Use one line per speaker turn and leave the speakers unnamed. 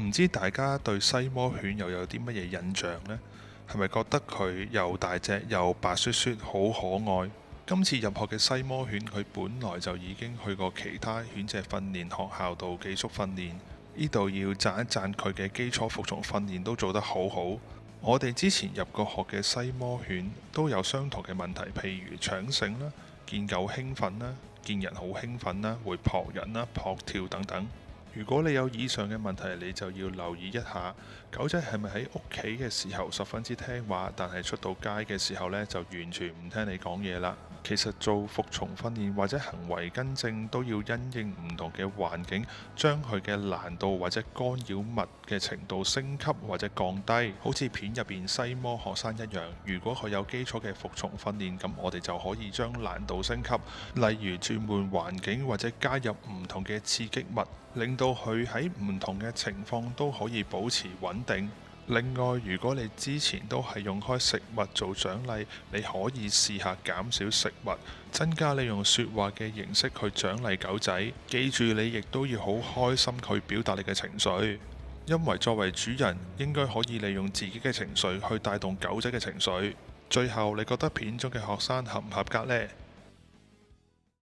唔知大家對西摩犬又有啲乜嘢印象呢？係咪覺得佢又大隻又白雪雪，好可愛？今次入學嘅西摩犬，佢本來就已經去過其他犬隻訓練學校度寄宿訓練，呢度要讚一讚佢嘅基礎服從訓練都做得好好。我哋之前入過學嘅西摩犬都有相同嘅問題，譬如搶繩啦、見狗興奮啦、見人好興奮啦、會撲人啦、撲跳等等。如果你有以上嘅問題，你就要留意一下，狗仔係咪喺屋企嘅時候十分之聽話，但係出到街嘅時候呢，就完全唔聽你講嘢啦。其實做服從訓練或者行為更正都要因應唔同嘅環境，將佢嘅難度或者干擾物嘅程度升級或者降低。好似片入邊西摩學生一樣，如果佢有基礎嘅服從訓練，咁我哋就可以將難度升級，例如轉換環境或者加入唔同嘅刺激物，令到佢喺唔同嘅情況都可以保持穩定。另外，如果你之前都係用開食物做獎勵，你可以試下減少食物，增加你用説話嘅形式去獎勵狗仔。記住，你亦都要好開心去表達你嘅情緒，因為作為主人應該可以利用自己嘅情緒去帶動狗仔嘅情緒。最後，你覺得片中嘅學生合唔合格呢？